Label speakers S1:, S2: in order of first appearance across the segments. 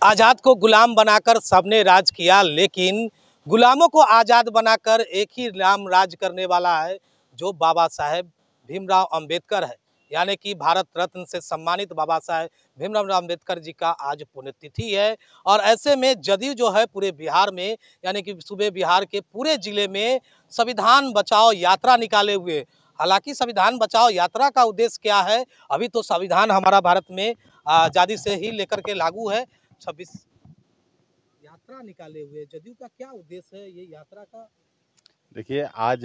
S1: आज़ाद को गुलाम बनाकर सबने राज किया, लेकिन गुलामों को आज़ाद बनाकर एक ही नाम राज करने वाला है, जो बाबा साहेब भीमराव अंबेडकर है। यानी कि भारत रत्न से सम्मानित बाबा साहेब भीमराव अंबेडकर जी का आज पुण्यतिथि है। और ऐसे में जदयू जो है पूरे बिहार में, यानी कि सूबे बिहार के पूरे जिले में संविधान बचाओ यात्रा निकाले हुए। हालांकि संविधान बचाओ यात्रा का उद्देश्य क्या है, अभी तो संविधान हमारा भारत में आज़ादी से ही लेकर के लागू है। 26 यात्रा निकाले हुए, जदयू का क्या उद्देश्य है ये यात्रा का?
S2: देखिए, आज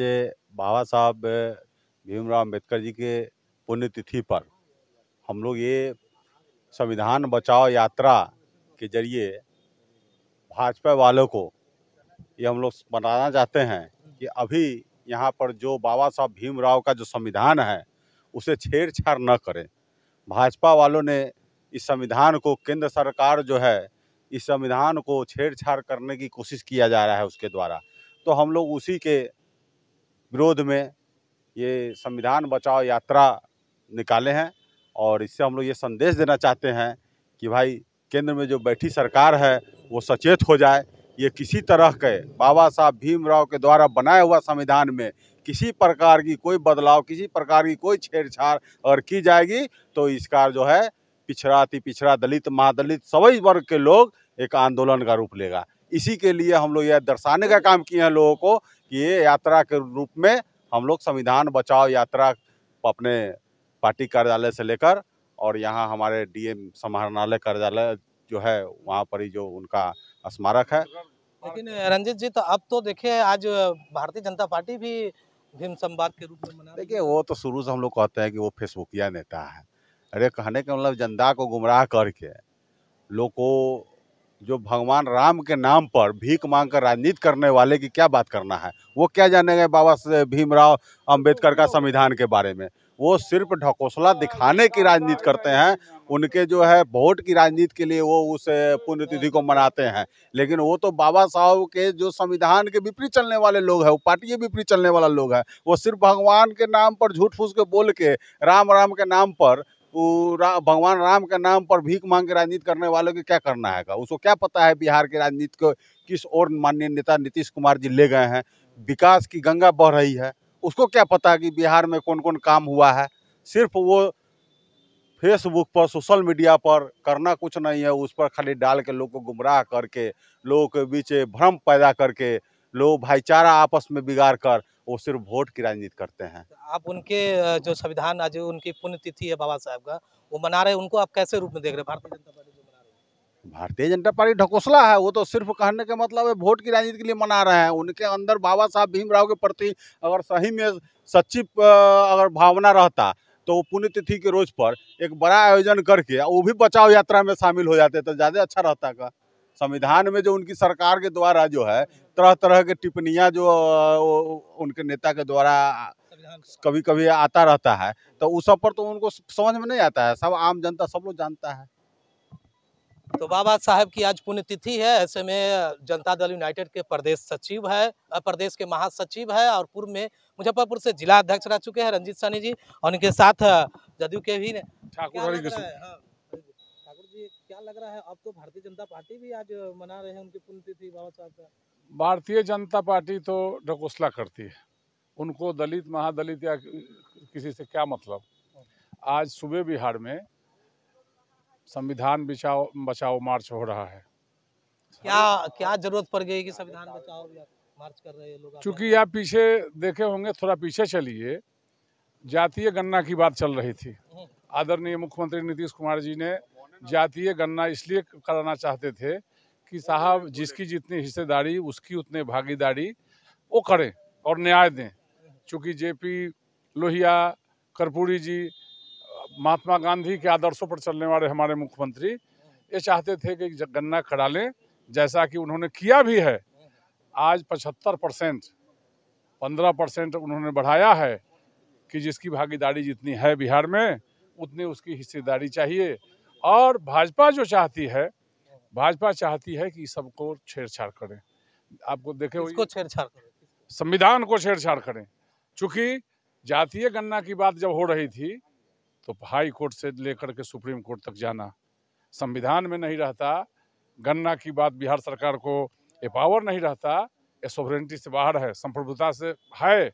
S2: बाबा साहब भीमराव अंबेडकर जी के पुण्यतिथि पर हम लोग ये संविधान बचाओ यात्रा के जरिए भाजपा वालों को ये हम लोग बताना चाहते हैं कि अभी यहाँ पर जो बाबा साहब भीमराव का जो संविधान है उसे छेड़छाड़ न करें। भाजपा वालों ने इस संविधान को, केंद्र सरकार जो है इस संविधान को छेड़छाड़ करने की कोशिश किया जा रहा है उसके द्वारा, तो हम लोग उसी के विरोध में ये संविधान बचाओ यात्रा निकाले हैं। और इससे हम लोग ये संदेश देना चाहते हैं कि भाई, केंद्र में जो बैठी सरकार है वो सचेत हो जाए। ये किसी तरह के बाबा साहब भीमराव के द्वारा बनाया हुआ संविधान में किसी प्रकार की कोई बदलाव, किसी प्रकार की कोई छेड़छाड़ अगर की जाएगी तो इसका जो है पिछड़ा, अति पिछड़ा, दलित, महादलित सभी वर्ग के लोग एक आंदोलन का रूप लेगा। इसी के लिए हम लोग यह दर्शाने का काम किए हैं लोगों को कि ये यात्रा के रूप में हम लोग संविधान बचाओ यात्रा अपने पार्टी कार्यालय से लेकर और यहाँ हमारे डीएम समाहरणालय कार्यालय जो है वहाँ पर ही जो उनका स्मारक है।
S1: लेकिन रंजित जी, तो अब तो देखिए आज भारतीय जनता पार्टी भी भीम संवाद के रूप में मना रही है।
S2: देखिए, वो तो शुरू से हम लोग कहते हैं कि वो फेसबुकिया नेता है। अरे, कहने का मतलब जनता को गुमराह करके लोग को, जो भगवान राम के नाम पर भीख मांग कर राजनीति करने वाले की क्या बात करना है। वो क्या जानेंगे बाबा भीमराव अंबेडकर का संविधान के बारे में। वो सिर्फ ढकोसला दिखाने की राजनीति करते हैं। उनके जो है वोट की राजनीति के लिए वो उस पुण्यतिथि को मनाते हैं, लेकिन वो तो बाबा साहब के जो संविधान के विपरीत चलने वाले लोग हैं, वो पार्टी के विपरीत चलने वाला लोग है। वो सिर्फ भगवान के नाम पर झूठ फूस के बोल के, राम राम के नाम पर, भगवान राम के नाम पर भीख मांग के राजनीति करने वालों को क्या करना है? उसको क्या पता है बिहार की राजनीति को किस ओर माननीय नेता नीतीश कुमार जी ले गए हैं? विकास की गंगा बह रही है, उसको क्या पता है कि बिहार में कौन कौन काम हुआ है? सिर्फ वो फेसबुक पर, सोशल मीडिया पर करना कुछ नहीं है, उस पर खाली डाल के लोग को गुमराह करके, लोगों के बीच भ्रम पैदा करके, लोग भाईचारा आपस में बिगाड़ कर वो सिर्फ वोट की राजनीति करते हैं।
S1: आप उनके जो संविधान आज उनकी पुण्यतिथि है बाबा साहब का, वो मना रहे हैं, उनको आप कैसे रूप में देख रहे हैं? भारतीय जनता पार्टी जो मना रही है,
S2: भारतीय जनता पार्टी ढकोसला है। वो तो सिर्फ कहने का मतलब है वोट की राजनीति के लिए मना रहे हैं। उनके अंदर बाबा साहब भीमराव के प्रति अगर सही में सच्ची अगर भावना रहता तो वो पुण्यतिथि के रोज पर एक बड़ा आयोजन करके वो भी बचाओ यात्रा में शामिल हो जाते तो ज़्यादा अच्छा रहता का। संविधान में जो उनकी सरकार के द्वारा जो है तरह तरह के टिप्पणियाँ जो उनके नेता के द्वारा
S1: संविधान का।
S2: कभी कभी आता रहता है, तो उस सब पर तो उनको समझ में नहीं आता है। सब आम जनता सब लोग जानता है।
S1: तो बाबा साहब की आज पुण्यतिथि है, ऐसे में जनता दल यूनाइटेड के प्रदेश सचिव है, प्रदेश के महासचिव है और पूर्व में मुजफ्फरपुर से जिला अध्यक्ष रह चुके हैं रंजीत सानी जी, और उनके साथ जदयू के भी ठाकुर जी, क्या लग रहा है? अब तो भारतीय जनता पार्टी भी आज मना रहे हैं उनकी पुण्यतिथि बाबा साहब का।
S3: भारतीय जनता पार्टी तो ढकोसला करती है। उनको दलित, महादलित या किसी से क्या मतलब। आज सूबे बिहार में संविधान बचाओ मार्च हो रहा है।
S1: क्या जरूरत पड़ गई कि संविधान बचाओ मार्च कर रहे हैं लोग?
S3: चूंकि आप पीछे देखे होंगे, थोड़ा पीछे चलिए, जातीय गणना की बात चल रही थी। आदरणीय मुख्यमंत्री नीतीश कुमार जी ने जातीय गणना इसलिए कराना चाहते थे कि साहब जिसकी जितनी हिस्सेदारी उसकी उतनी भागीदारी वो करें और न्याय दें। चूँकि जेपी लोहिया, कर्पूरी जी, महात्मा गांधी के आदर्शों पर चलने वाले हमारे मुख्यमंत्री ये चाहते थे कि गणना करा लें, जैसा कि उन्होंने किया भी है। आज 75%, 15% उन्होंने बढ़ाया है कि जिसकी भागीदारी जितनी है बिहार में उतनी उसकी हिस्सेदारी चाहिए। और भाजपा जो चाहती है, भाजपा चाहती है कि सबको छेड़छाड़ करें। आपको देखे
S1: इसको छेड़छाड़ करें,
S3: संविधान को छेड़छाड़ करें। चूंकि जातीय गणना की बात जब हो रही थी तो हाई कोर्ट से लेकर के सुप्रीम कोर्ट तक जाना, संविधान में नहीं रहता गन्ना की बात बिहार सरकार को ये पावर नहीं रहता, ये सोवरेनिटी से बाहर है, संप्रभुता से है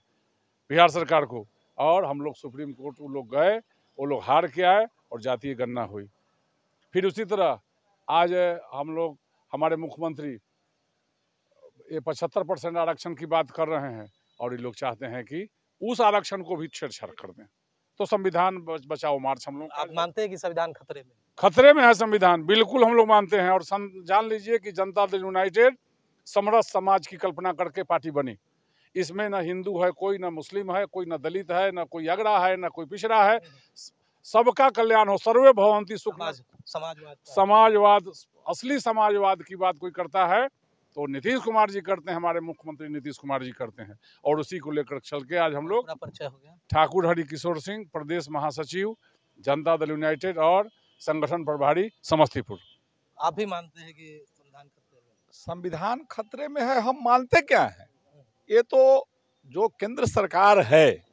S3: बिहार सरकार को। और हम लोग सुप्रीम कोर्ट वो लोग गए, वो लोग हार के आए और जातीय गणना हुई। फिर उसी तरह आज हम लोग, हमारे मुख्यमंत्री ये 75% आरक्षण की बात कर रहे हैं और ये लोग चाहते हैं कि उस आरक्षण को भी छेड़छाड़ कर दें। तो संविधान बचाओ मार्च हम लोग,
S1: आप मानते हैं कि संविधान खतरे में?
S3: खतरे में है संविधान, बिल्कुल हम लोग मानते हैं। और जान लीजिए कि जनता दल यूनाइटेड समरस समाज की कल्पना करके पार्टी बनी। इसमें ना हिंदू है कोई, ना मुस्लिम है कोई, ना दलित है, ना कोई अगड़ा है, ना कोई पिछड़ा है। सबका कल्याण हो, सर्वे भवंती सुख। समाजवाद, असली समाजवाद की बात कोई करता है तो नीतीश कुमार जी करते हैं, हमारे मुख्यमंत्री नीतीश कुमार जी करते हैं। और उसी को लेकर चल के आज हम लोग,
S1: परिचय हो गया।
S3: ठाकुर हरि किशोर सिंह, प्रदेश महासचिव, जनता दल यूनाइटेड और संगठन प्रभारी समस्तीपुर।
S1: आप भी मानते हैं कि संविधान खतरे में?
S4: संविधान खतरे में है, हम मानते क्या है? ये तो जो केंद्र सरकार है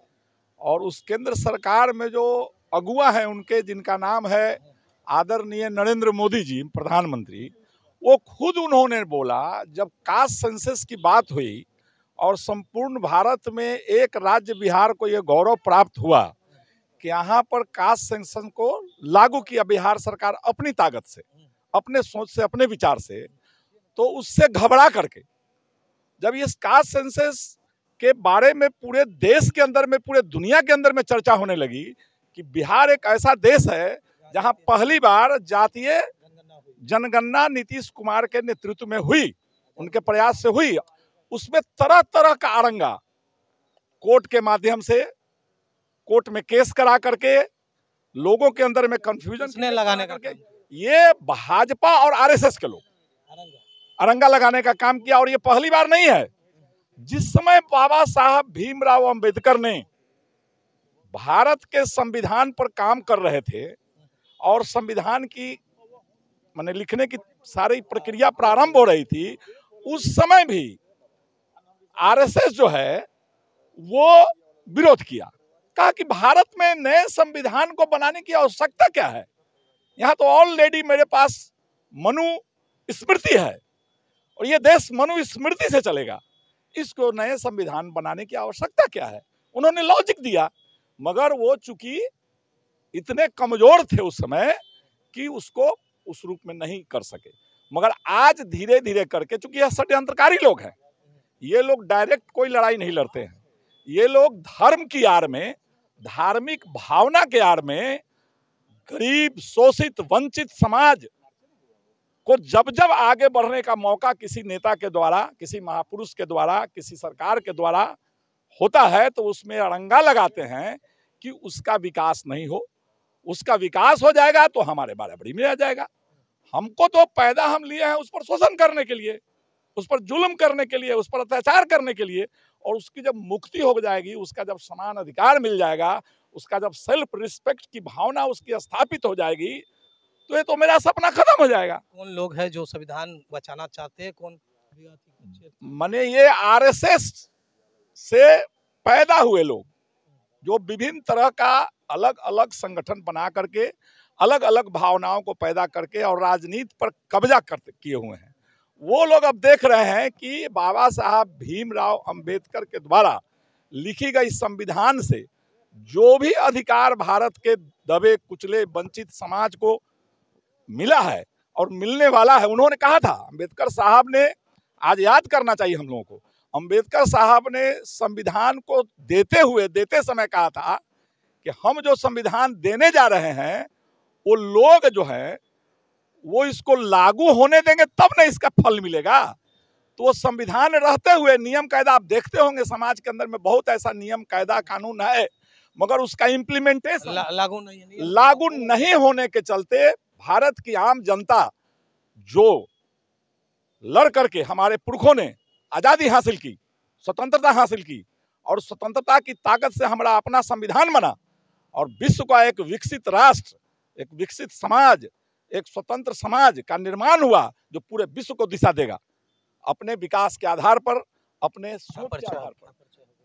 S4: और उस केंद्र सरकार में जो अगुआ है उनके, जिनका नाम है आदरणीय नरेंद्र मोदी जी प्रधानमंत्री, वो खुद उन्होंने बोला जब कास्ट सेंसस की बात हुई और संपूर्ण भारत में एक राज्य बिहार को ये गौरव प्राप्त हुआ कि यहाँ पर कास्ट सेंसस को लागू किया बिहार सरकार अपनी ताकत से, अपने सोच से, अपने विचार से, तो उससे घबरा करके जब इस कास्ट सेंसस के बारे में पूरे देश के अंदर में, पूरे दुनिया के अंदर में चर्चा होने लगी कि बिहार एक ऐसा देश है जहां पहली बार जातीय जनगणना नीतीश कुमार के नेतृत्व में हुई, उनके प्रयास से हुई, उसमें तरह तरह का आरंगा, कोर्ट के माध्यम से, कोर्ट में केस करा करके लोगों के अंदर में कंफ्यूजन
S1: लगाने का,
S4: ये भाजपा और आरएसएस के लोग अरंगा लगाने का काम किया। और ये पहली बार नहीं है। जिस समय बाबा साहब भीमराव अंबेडकर ने भारत के संविधान पर काम कर रहे थे और संविधान की माने लिखने की सारी प्रक्रिया प्रारंभ हो रही थी, उस समय भी आरएसएस जो है वो विरोध किया, कहा कि भारत में नए संविधान को बनाने की आवश्यकता क्या है, यहाँ तो ऑलरेडी मेरे पास मनु स्मृति है और ये देश मनु स्मृति से चलेगा, इसको नए संविधान बनाने की आवश्यकता क्या है। उन्होंने लॉजिक दिया, मगर वो चूंकि इतने कमजोर थे उस समय कि उसको उस रूप में नहीं कर सके। मगर आज धीरे धीरे करके, चूंकि यह षड्यंत्रकारी लोग हैं, ये लोग डायरेक्ट कोई लड़ाई नहीं लड़ते हैं, ये लोग धर्म की आड़ में, धार्मिक भावना के आड़ में गरीब, शोषित, वंचित समाज को जब जब आगे बढ़ने का मौका किसी नेता के द्वारा, किसी महापुरुष के द्वारा, किसी सरकार के द्वारा होता है तो उसमें अड़ंगा लगाते हैं कि उसका विकास नहीं हो। उसका विकास हो जाएगा तो हमारे बराबरी में आ जाएगा। हमको तो पैदा हम लिए हैं उस पर शोषण करने के लिए, उस पर जुल्म करने के लिए, उस पर अत्याचार करने के लिए। और उसकी जब मुक्ति हो जाएगी, उसका जब समान अधिकार मिल जाएगा, उसका जब सेल्फ रिस्पेक्ट की भावना उसकी स्थापित हो जाएगी, तो ये तो मेरा सपना खत्म हो जाएगा।
S1: कौन लोग हैं जो संविधान बचाना चाहते हैं? कौन?
S4: माने ये आरएसएस से पैदा हुए लोग जो विभिन्न तरह का अलग अलग संगठन बना करके, अलग अलग भावनाओं को पैदा करके और राजनीति पर कब्जा किए हुए हैं, वो लोग अब देख रहे हैं कि बाबा साहब भीमराव अंबेडकर के द्वारा लिखी गई संविधान से जो भी अधिकार भारत के दबे कुचले वंचित समाज को मिला है और मिलने वाला है। उन्होंने कहा था, अंबेडकर साहब ने, आज याद करना चाहिए हम लोगों को, अंबेडकर साहब ने संविधान को देते समय कहा था कि हम जो संविधान देने जा रहे हैं वो लोग जो हैं वो इसको लागू होने देंगे तब ना इसका फल मिलेगा। तो वो संविधान रहते हुए नियम कायदा, आप देखते होंगे समाज के अंदर में बहुत ऐसा नियम कायदा कानून है, मगर उसका इम्प्लीमेंटेशन लागू नहीं होने के चलते भारत की आम जनता जो लड़ करके हमारे पुरखों ने आजादी हासिल की, स्वतंत्रता हासिल की और स्वतंत्रता की ताकत से हमारा अपना संविधान बना और विश्व का एक विकसित राष्ट्र, एक विकसित समाज, एक स्वतंत्र समाज का निर्माण हुआ जो पूरे विश्व को दिशा देगा अपने विकास के आधार पर, अपने सोच के आधार पर।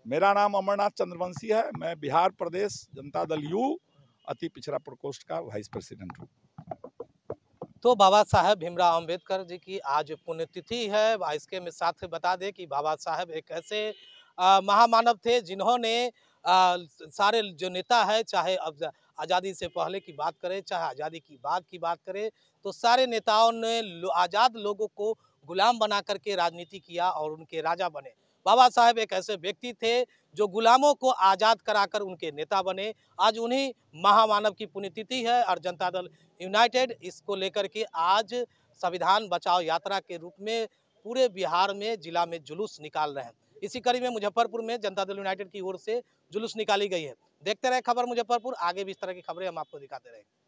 S4: मेरा नाम अमरनाथ चंद्रवंशी है, मैं बिहार प्रदेश जनता दल यू अति पिछड़ा प्रकोष्ठ का वाइस प्रेसिडेंट हूँ।
S1: तो बाबा साहेब भीमराव अंबेडकर जी की आज पुण्यतिथि है। इसके में साथ बता दें कि बाबा साहेब एक ऐसे महामानव थे जिन्होंने सारे जो नेता है, चाहे अब आज़ादी से पहले की बात करें, चाहे आज़ादी की बाद की बात करें, तो सारे नेताओं ने आज़ाद लोगों को गुलाम बना करके राजनीति किया और उनके राजा बने। बाबा साहेब एक ऐसे व्यक्ति थे जो गुलामों को आज़ाद कराकर उनके नेता बने। आज उन्हीं महामानव की पुण्यतिथि है और जनता दल यूनाइटेड इसको लेकर के आज संविधान बचाओ यात्रा के रूप में पूरे बिहार में जिला में जुलूस निकाल रहे हैं। इसी कड़ी में मुजफ्फरपुर में जनता दल यूनाइटेड की ओर से जुलूस निकाली गई है। देखते रहे खबर मुजफ्फरपुर, आगे भी इस तरह की खबरें हम आपको दिखाते रहेंगे।